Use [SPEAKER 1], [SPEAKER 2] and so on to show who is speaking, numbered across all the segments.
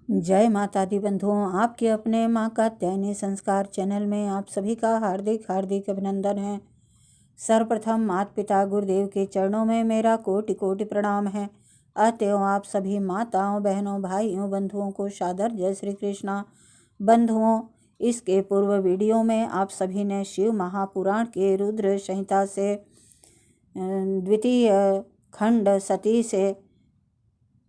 [SPEAKER 1] जय माता दी बंधुओं, आपके अपने माँ का कात्यायनी संस्कार चैनल में आप सभी का हार्दिक हार्दिक अभिनंदन है। सर्वप्रथम माता पिता गुरुदेव के चरणों में मेरा कोटि कोटि प्रणाम है। अतएव आप सभी माताओं, बहनों, भाइयों, बंधुओं को सादर जय श्री कृष्णा। बंधुओं, इसके पूर्व वीडियो में आप सभी ने शिव महापुराण के रुद्र संहिता से द्वितीय खंड सती से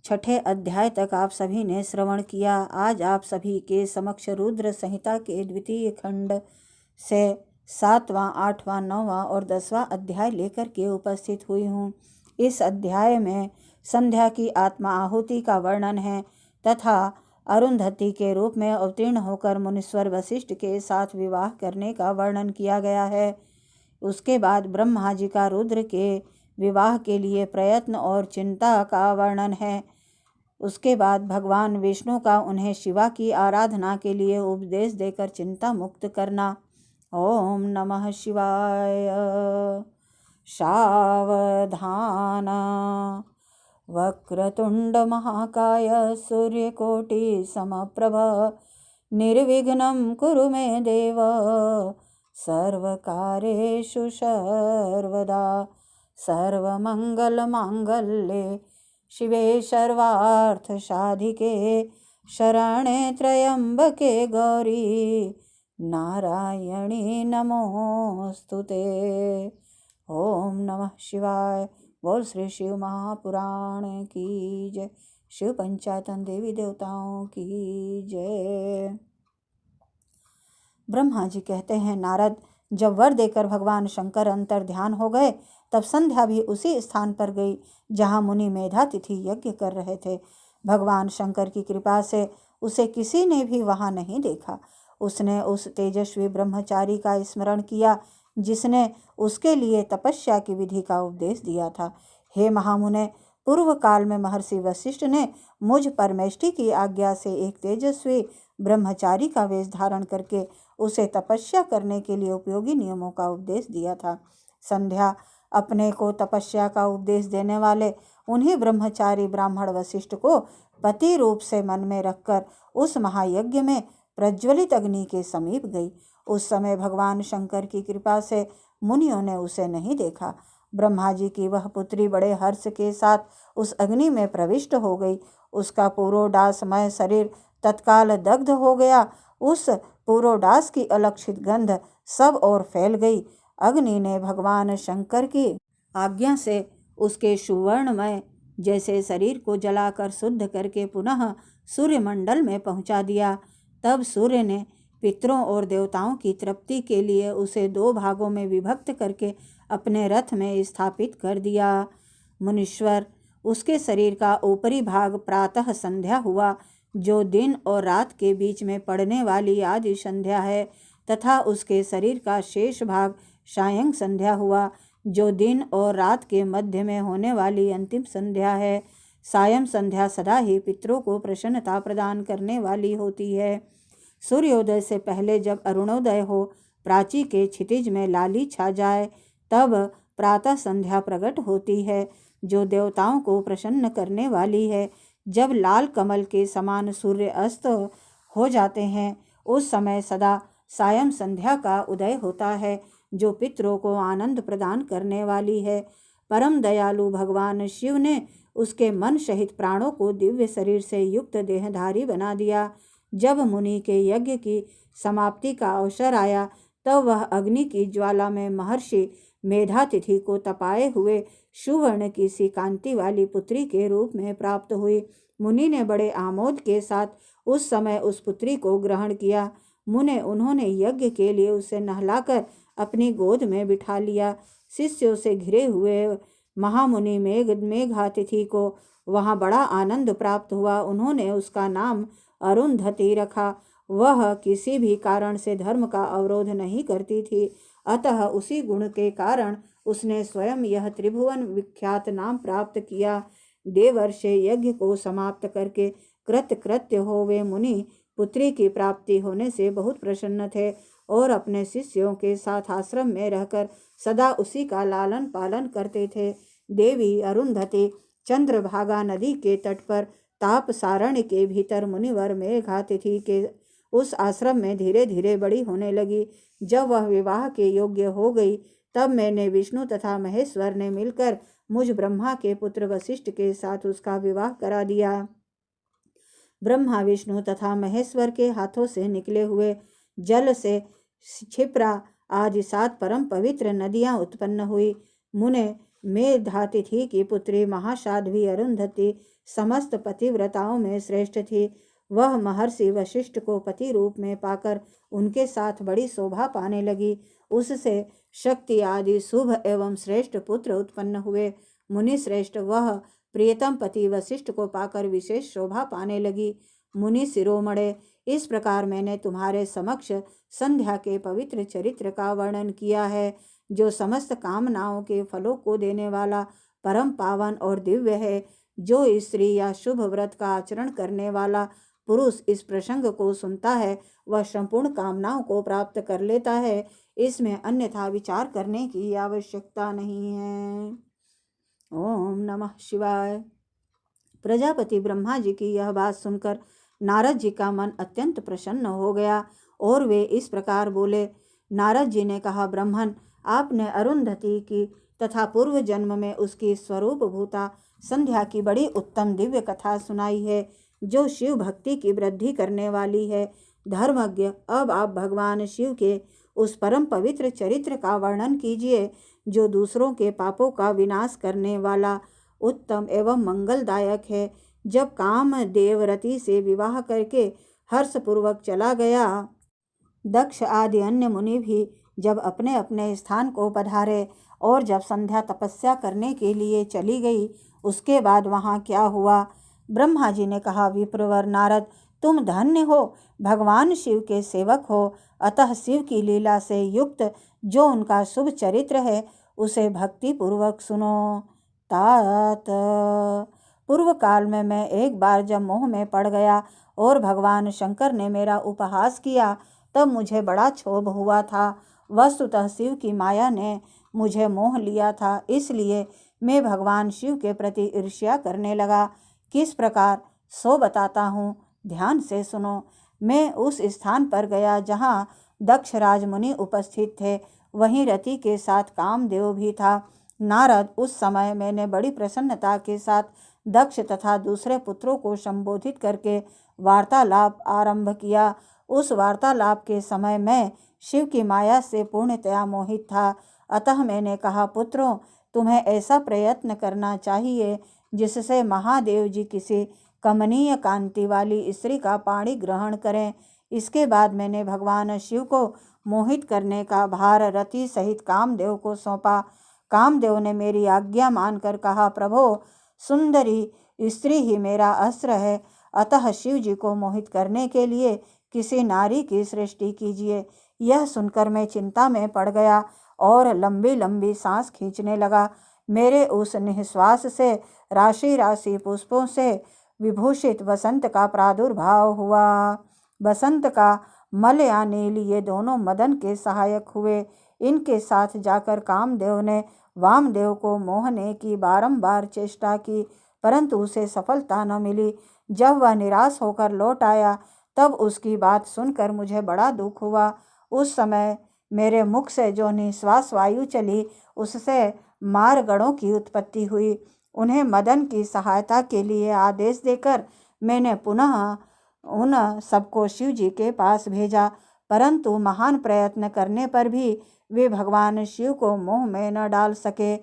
[SPEAKER 1] छठे अध्याय तक आप सभी ने श्रवण किया। आज आप सभी के समक्ष रुद्र संहिता के द्वितीय खंड से 7वां, 8वां, 9वां और 10वां अध्याय लेकर के उपस्थित हुई हूँ। इस अध्याय में संध्या की आत्मा आहुति का वर्णन है तथा अरुंधति के रूप में अवतीर्ण होकर मुनीश्वर वशिष्ठ के साथ विवाह करने का वर्णन किया गया है। उसके बाद ब्रह्मा जी का रुद्र के विवाह के लिए प्रयत्न और चिंता का वर्णन है। उसके बाद भगवान विष्णु का उन्हें शिवा की आराधना के लिए उपदेश देकर चिंता मुक्त करना। ओम नमः शिवाय। सावधान वक्रतुंड महाकाय सूर्यकोटि समप्रभ निर्विघ्नं कुरु मे देव सर्वकार्येषु सर्वदा सर्वमंगलमांगल्ये शिवे सर्वार्थसाधिके शरणे त्र्यंबके गौरी नारायणी नमोस्तुते। ओम नमः शिवाय। बोल श्री शिव महापुराण की जय। शिव पंचायतन देवी देवताओं की जय। ब्रह्मा जी कहते हैं, नारद, जब वर देकर भगवान शंकर अंतर ध्यान हो गए तब संध्या भी उसी स्थान पर गई जहाँ मुनि मेधातिथि यज्ञ कर रहे थे। भगवान शंकर की कृपा से उसे किसी ने भी वहाँ नहीं देखा। उसने उस तेजस्वी ब्रह्मचारी का स्मरण किया जिसने उसके लिए तपस्या की विधि का उपदेश दिया था। हे महामुने, पूर्व काल में महर्षि वशिष्ठ ने मुझ परमेष्टि की आज्ञा से एक तेजस्वी ब्रह्मचारी का वेश धारण करके उसे तपस्या करने के लिए उपयोगी नियमों का उपदेश दिया था। संध्या अपने को तपस्या का उपदेश देने वाले उन्हीं ब्रह्मचारी ब्राह्मण वशिष्ठ को पति रूप से मन में रखकर उस महायज्ञ में प्रज्वलित अग्नि के समीप गई। उस समय भगवान शंकर की कृपा से मुनियों ने उसे नहीं देखा। ब्रह्मा जी की वह पुत्री बड़े हर्ष के साथ उस अग्नि में प्रविष्ट हो गई। उसका पुरोडासमय शरीर तत्काल दग्ध हो गया। उस पुरोडास की अलक्षित गंध सब ओर फैल गई। अग्नि ने भगवान शंकर की आज्ञा से उसके सुवर्णमय जैसे शरीर को जलाकर शुद्ध करके पुनः सूर्यमंडल में पहुंचा दिया। तब सूर्य ने पितरों और देवताओं की तृप्ति के लिए उसे 2 भागों में विभक्त करके अपने रथ में स्थापित कर दिया। मुनीश्वर, उसके शरीर का ऊपरी भाग प्रातः संध्या हुआ, जो दिन और रात के बीच में पड़ने वाली आदि संध्या है, तथा उसके शरीर का शेष भाग सायं संध्या हुआ, जो दिन और रात के मध्य में होने वाली अंतिम संध्या है। सायं संध्या सदा ही पितरों को प्रसन्नता प्रदान करने वाली होती है। सूर्योदय से पहले जब अरुणोदय हो, प्राची के क्षितिज में लाली छा जाए, तब प्रातः संध्या प्रकट होती है, जो देवताओं को प्रसन्न करने वाली है। जब लाल कमल के समान सूर्य अस्त हो जाते हैं, उस समय सदा सायं संध्या का उदय होता है, जो पितरों को आनंद प्रदान करने वाली है। परम दयालु भगवान शिव ने उसके मन सहित प्राणों को दिव्य शरीर से युक्त देहधारी बना दिया। जब मुनि के यज्ञ की समाप्ति का अवसर आया, तब वह अग्नि की ज्वाला में महर्षि मेधातिथि को तपाए हुए सुवर्ण की सी कांति वाली पुत्री के रूप में प्राप्त हुई। मुनि ने बड़े आमोद के साथ उस समय उस पुत्री को ग्रहण किया। उन्होंने यज्ञ के लिए उसे नहलाकर अपनी गोद में बिठा लिया। शिष्यों से घिरे हुए महामुनि मेघातिथि को वहाँ बड़ा आनंद प्राप्त हुआ। उन्होंने उसका नाम अरुंधति रखा। वह किसी भी कारण से धर्म का अवरोध नहीं करती थी, अतः उसी गुण के कारण उसने स्वयं यह त्रिभुवन विख्यात नाम प्राप्त किया। देवर्षि यज्ञ को समाप्त करके कृतकृत्य हो वे मुनि पुत्री की प्राप्ति होने से बहुत प्रसन्न थे और अपने शिष्यों के साथ आश्रम में रहकर सदा उसी का लालन पालन करते थे। देवी अरुंधति चंद्रभागा नदी के तट पर ताप सारण्य के भीतर मुनिवर मेघातिथि के उस आश्रम में धीरे धीरे बड़ी होने लगी। जब वह विवाह के योग्य हो गई तब मैंने विष्णु तथा महेश्वर ने मिलकर मुझ ब्रह्मा के पुत्र वशिष्ठ के साथ उसका विवाह करा दिया। ब्रह्मा विष्णु तथा महेश्वर के हाथों से निकले हुए जल से क्षिप्रा आदि 7 परम पवित्र नदियां उत्पन्न हुई। मुने मेधातिथि की पुत्री महासाध्वी अरुंधति समस्त पतिव्रताओं में श्रेष्ठ थी। वह महर्षि वशिष्ठ को पति रूप में पाकर उनके साथ बड़ी शोभा पाने लगी। उससे शक्ति आदि शुभ एवं श्रेष्ठ पुत्र उत्पन्न हुए। मुनि श्रेष्ठ वह प्रियतम पति वशिष्ठ को पाकर विशेष शोभा पाने लगी। मुनि शिरोमणे, इस प्रकार मैंने तुम्हारे समक्ष संध्या के पवित्र चरित्र का वर्णन किया है, जो समस्त कामनाओं के फलों को देने वाला परम पावन और दिव्य है। जो स्त्री या शुभ व्रत का आचरण करने वाला पुरुष इस प्रसंग को सुनता है वह संपूर्ण कामनाओं को प्राप्त कर लेता है। इसमें अन्यथा विचार करने की आवश्यकता नहीं है। ओम नमः शिवाय। प्रजापति ब्रह्मा जी की यह बात सुनकर नारद जी का मन अत्यंत प्रसन्न हो गया और वे इस प्रकार बोले। नारद जी ने कहा, ब्रह्मन, आपने अरुंधति की तथा पूर्व जन्म में उसकी स्वरूप भूता संध्या की बड़ी उत्तम दिव्य कथा सुनाई है, जो शिव भक्ति की वृद्धि करने वाली है। धर्मज्ञ, अब आप भगवान शिव के उस परम पवित्र चरित्र का वर्णन कीजिए, जो दूसरों के पापों का विनाश करने वाला उत्तम एवं मंगलदायक है। जब काम देवरति से विवाह करके हर्षपूर्वक चला गया, दक्ष आदि अन्य मुनि भी जब अपने अपने स्थान को पधारे और जब संध्या तपस्या करने के लिए चली गई, उसके बाद वहाँ क्या हुआ? ब्रह्मा जी ने कहा, विप्रवर नारद, तुम धन्य हो, भगवान शिव के सेवक हो, अतः शिव की लीला से युक्त जो उनका शुभ चरित्र है उसे भक्ति पूर्वक सुनो। तात पूर्व काल में मैं एक बार जब मोह में पड़ गया और भगवान शंकर ने मेरा उपहास किया, तब मुझे बड़ा क्षोभ हुआ था। वस्तुतः शिव की माया ने मुझे मोह लिया था, इसलिए मैं भगवान शिव के प्रति ईर्ष्या करने लगा। किस प्रकार, सो बताता हूँ, ध्यान से सुनो। मैं उस स्थान पर गया जहाँ दक्ष राजमुनि उपस्थित थे, वहीं रति के साथ कामदेव भी था। नारद, उस समय मैंने बड़ी प्रसन्नता के साथ दक्ष तथा दूसरे पुत्रों को संबोधित करके वार्तालाप आरंभ किया। उस वार्तालाप के समय मैं शिव की माया से पूर्णतया मोहित था। अतः मैंने कहा, पुत्रों, तुम्हें ऐसा प्रयत्न करना चाहिए जिससे महादेव जी किसी कमनीय कांति वाली स्त्री का पाणी ग्रहण करें। इसके बाद मैंने भगवान शिव को मोहित करने का भार रति सहित कामदेव को सौंपा। कामदेव ने मेरी आज्ञा मानकर कहा, प्रभो, सुंदरी स्त्री ही मेरा अस्त्र है, अतः शिव जी को मोहित करने के लिए किसी नारी की सृष्टि कीजिए। यह सुनकर मैं चिंता में पड़ गया और लंबी लंबी सांस खींचने लगा। मेरे उस निःश्वास से राशि राशि पुष्पों से विभूषित वसंत का प्रादुर्भाव हुआ। बसंत का मल या नील ये दोनों मदन के सहायक हुए। इनके साथ जाकर कामदेव ने वामदेव को मोहने की बारंबार चेष्टा की, परंतु उसे सफलता न मिली। जब वह निराश होकर लौट आया, तब उसकी बात सुनकर मुझे बड़ा दुख हुआ। उस समय मेरे मुख से जो निश्वास वायु चली, उससे मारगणों की उत्पत्ति हुई। उन्हें मदन की सहायता के लिए आदेश देकर मैंने पुनः उन सबको शिव जी के पास भेजा, परंतु महान प्रयत्न करने पर भी वे भगवान शिव को मोह में न डाल सके।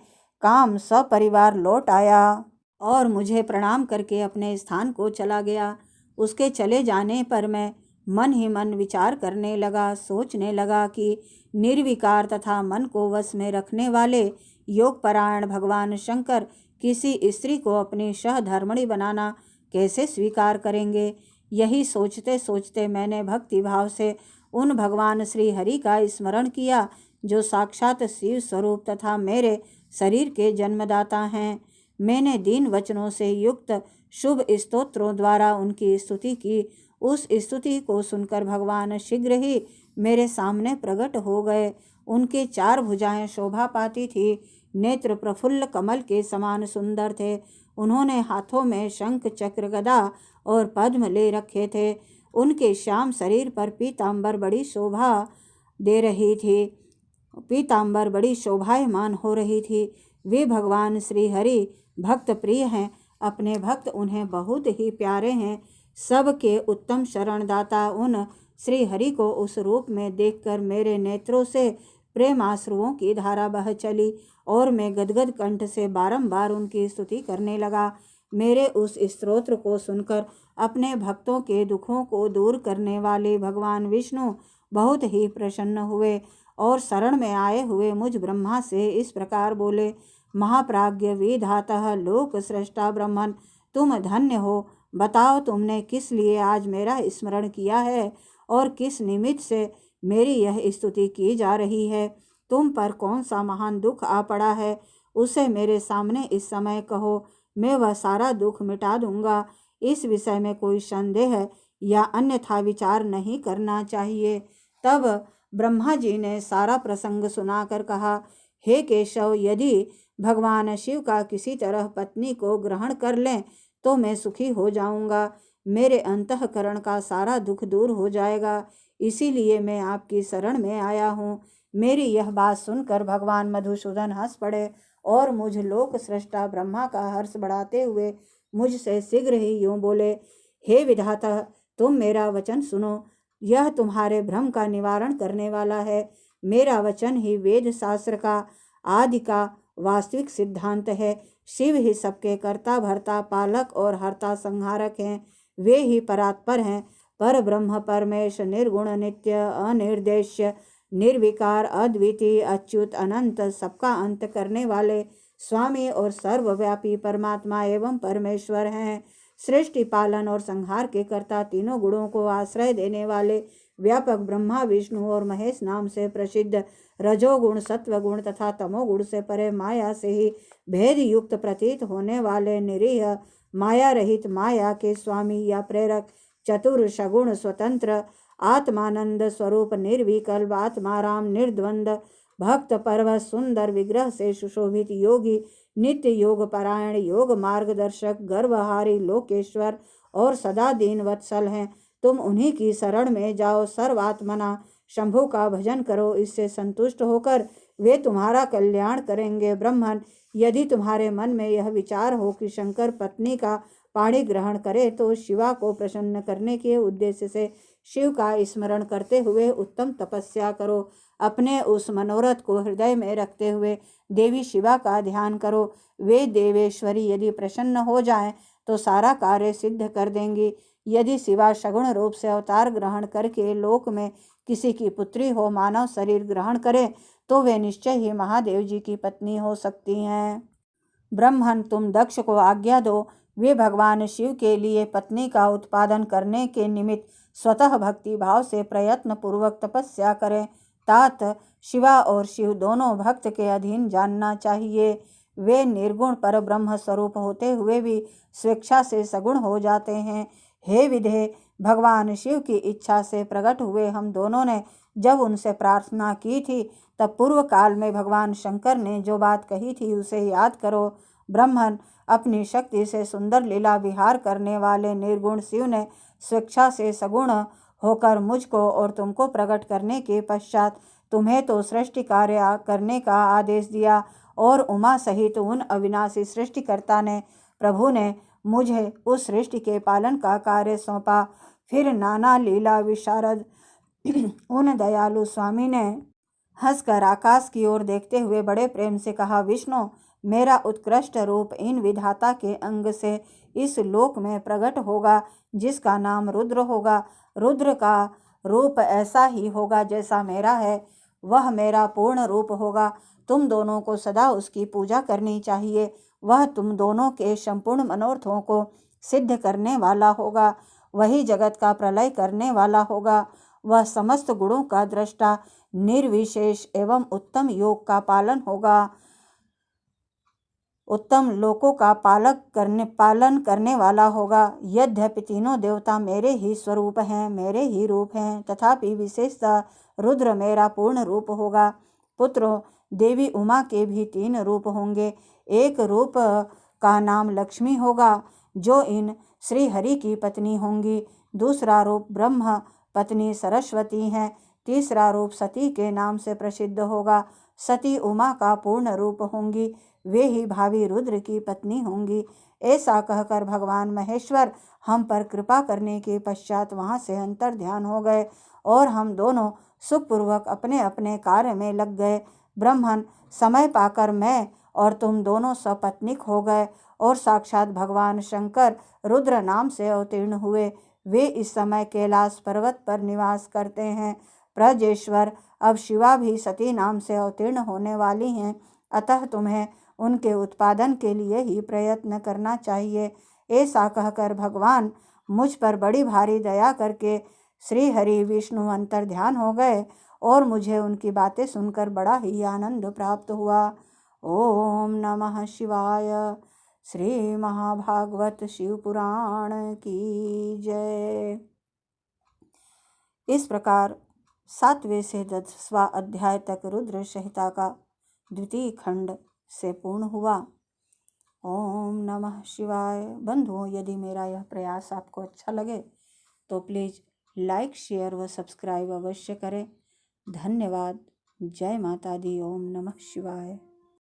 [SPEAKER 1] काम सपरिवार लौट आया और मुझे प्रणाम करके अपने स्थान को चला गया। उसके चले जाने पर मैं मन ही मन विचार करने लगा, सोचने लगा कि निर्विकार तथा मन को वश में रखने वाले योगपरायण भगवान शंकर किसी स्त्री को अपनी सहधर्मिणी बनाना कैसे स्वीकार करेंगे। यही सोचते सोचते मैंने भक्ति भाव से उन भगवान श्री हरि का स्मरण किया, जो साक्षात शिव स्वरूप तथा मेरे शरीर के जन्मदाता हैं। मैंने दीन वचनों से युक्त शुभ स्तोत्रों द्वारा उनकी स्तुति की। उस स्तुति को सुनकर भगवान शीघ्र ही मेरे सामने प्रकट हो गए। उनके 4 भुजाएं शोभा पाती थी, नेत्र प्रफुल्ल कमल के समान सुंदर थे उन्होंने हाथों में शंख, चक्र, गदा और पद्म ले रखे थे। उनके श्याम शरीर पर पीतांबर बड़ी शोभा दे रही थी, पीतांबर बड़ी शोभायमान हो रही थी। वे भगवान श्री हरि भक्त प्रिय हैं, अपने भक्त उन्हें बहुत ही प्यारे हैं। सबके उत्तम शरणदाता उन श्री हरि को उस रूप में देखकर मेरे नेत्रों से प्रेमाश्रुओं की धारा बह चली और मैं गदगद कंठ से बारंबार उनकी स्तुति करने लगा। मेरे उस स्तोत्र को सुनकर अपने भक्तों के दुखों को दूर करने वाले भगवान विष्णु बहुत ही प्रसन्न हुए और शरण में आए हुए मुझ ब्रह्मा से इस प्रकार बोले, महाप्राज्ञ विधातः लोक सृष्टा ब्रह्मन, तुम धन्य हो। बताओ तुमने किस लिए आज मेरा स्मरण किया है और किस निमित्त से मेरी यह स्तुति की जा रही है। तुम पर कौन सा महान दुख आ पड़ा है, उसे मेरे सामने इस समय कहो, मैं वह सारा दुख मिटा दूंगा। इस विषय में कोई संदेह या अन्यथा विचार नहीं करना चाहिए। तब ब्रह्मा जी ने सारा प्रसंग सुनाकर कहा, हे केशव, यदि भगवान शिव का किसी तरह पत्नी को ग्रहण कर लें तो मैं सुखी हो जाऊंगा, मेरे अंतःकरण का सारा दुख दूर हो जाएगा। इसीलिए मैं आपकी शरण में आया हूँ। मेरी यह बात सुनकर भगवान मधुसूदन हंस पड़े और मुझ लोक सृष्टा ब्रह्मा का हर्ष बढ़ाते हुए मुझसे शीघ्र ही यूँ बोले, हे विधाता, तुम मेरा वचन सुनो, यह तुम्हारे भ्रम का निवारण करने वाला है। मेरा वचन ही वेद शास्त्र का आदि का वास्तविक सिद्धांत है। शिव ही सबके कर्ता, भर्ता, पालक और हर्ता, संहारक हैं। वे ही परात्पर हैं। पर ब्रह्म परमेश, निर्गुण, नित्य, अनिर्देश्य, निर्विकार, अद्वितीय, अच्युत, अनंत, सबका अंत करने वाले स्वामी और सर्वव्यापी परमात्मा एवं परमेश्वर हैं। सृष्टि, पालन और संहार के कर्ता, तीनों गुणों को आश्रय देने वाले व्यापक ब्रह्मा, विष्णु और महेश नाम से प्रसिद्ध, रजोगुण, सत्वगुण तथा तमोगुण से परे माया से ही भेद युक्त प्रतीत होने वाले निरीह, माया रहित, माया के स्वामी या प्रेरक, चतुर, सगुण, स्वतंत्र, आत्मानंद स्वरूप, निर्विकल्प, आत्माराम, निर्द्वंद, भक्त पर्व, सुंदर विग्रह से सुशोभित, योगी, नित्य योग परायण, योग मार्गदर्शक, गर्वहारी, लोकेश्वर और सदा दीन वत्सल हैं। तुम उन्हीं की शरण में जाओ, सर्वात्मना शंभु का भजन करो, इससे संतुष्ट होकर वे तुम्हारा कल्याण करेंगे। ब्रह्मन, यदि तुम्हारे मन में यह विचार हो कि शंकर पत्नी का पाणी ग्रहण करे तो शिवा को प्रसन्न करने के उद्देश्य से शिव का स्मरण करते हुए उत्तम तपस्या करो। अपने उस मनोरथ को हृदय में रखते हुए देवी शिवा का ध्यान करो। वे देवेश्वरी यदि प्रसन्न हो जाएं तो सारा कार्य सिद्ध कर देंगी। यदि शिवा सगुण रूप से अवतार ग्रहण करके लोक में किसी की पुत्री हो, मानव शरीर ग्रहण करे तो वे निश्चय ही महादेव जी की पत्नी हो सकती हैं। ब्रह्मन, तुम दक्ष को आज्ञा दो, वे भगवान शिव के लिए पत्नी का उत्पादन करने के निमित्त स्वतः भक्ति भाव से प्रयत्न पूर्वक तपस्या करें। तात, शिवा और शिव दोनों भक्त के अधीन जानना चाहिए। वे निर्गुण पर ब्रह्म स्वरूप होते हुए भी स्वेच्छा से सगुण हो जाते हैं। हे विधे, भगवान शिव की इच्छा से प्रकट हुए हम दोनों ने जब उनसे प्रार्थना की थी तब पूर्व काल में भगवान शंकर ने जो बात कही थी उसे याद करो। ब्रह्मन, अपनी शक्ति से सुंदर लीला विहार करने वाले निर्गुण शिव ने स्वेच्छा से सगुण होकर मुझको और तुमको प्रकट करने के पश्चात तुम्हें तो सृष्टि कार्य करने का आदेश दिया और उमा सहित उन अविनाशी सृष्टिकर्ता ने, प्रभु ने मुझे उस सृष्टि के पालन का कार्य सौंपा। फिर नाना लीला विशारद उन दयालु स्वामी ने हंसकर आकाश की ओर देखते हुए बड़े प्रेम से कहा, विष्णु, मेरा उत्कृष्ट रूप इन विधाता के अंग से इस लोक में प्रकट होगा जिसका नाम रुद्र होगा। रुद्र का रूप ऐसा ही होगा जैसा मेरा है, वह मेरा पूर्ण रूप होगा। तुम दोनों को सदा उसकी पूजा करनी चाहिए। वह तुम दोनों के संपूर्ण मनोरथों को सिद्ध करने वाला होगा। वही जगत का प्रलय करने वाला होगा। वह समस्त गुणों का दृष्टा, निर्विशेष एवं उत्तम योग का पालन होगा, उत्तम लोकों का पालन करने वाला होगा। यद्यपि तीनों देवता मेरे ही स्वरूप हैं, मेरे ही रूप हैं, तथापि विशेषतः रुद्र मेरा पूर्ण रूप होगा। पुत्रों, देवी उमा के भी 3 रूप होंगे। एक रूप का नाम लक्ष्मी होगा, जो इन श्री हरि की पत्नी होंगी। दूसरा रूप ब्रह्म पत्नी सरस्वती हैं। तीसरा रूप सती के नाम से प्रसिद्ध होगा। सती उमा का पूर्ण रूप होंगी, वे ही भावी रुद्र की पत्नी होंगी। ऐसा कहकर भगवान महेश्वर हम पर कृपा करने के पश्चात वहां से अंतर ध्यान हो गए और हम दोनों सुखपूर्वक अपने अपने कार्य में लग गए। ब्रह्मन समय पाकर मैं और तुम दोनों सपत्नीक हो गए और साक्षात भगवान शंकर रुद्र नाम से अवतीर्ण हुए। वे इस समय कैलाश पर्वत पर निवास करते हैं। ब्रजेश्वर, अब शिवा भी सती नाम से अवतीर्ण होने वाली हैं, अतः तुम्हें उनके उत्पादन के लिए ही प्रयत्न करना चाहिए। ऐसा कहकर भगवान मुझ पर बड़ी भारी दया करके श्री हरि विष्णु अंतर ध्यान हो गए और मुझे उनकी बातें सुनकर बड़ा ही आनंद प्राप्त हुआ। ओम नमः शिवाय। श्री महाभागवत शिव पुराण की जय। इस प्रकार 7वें से 10वां अध्याय तक रुद्र संहिता का द्वितीय खंड से पूर्ण हुआ। ओम नमः शिवाय। बंधुओं, यदि मेरा यह प्रयास आपको अच्छा लगे तो प्लीज़ लाइक, शेयर व सब्सक्राइब अवश्य करें। धन्यवाद। जय माता दी। ओम नमः शिवाय।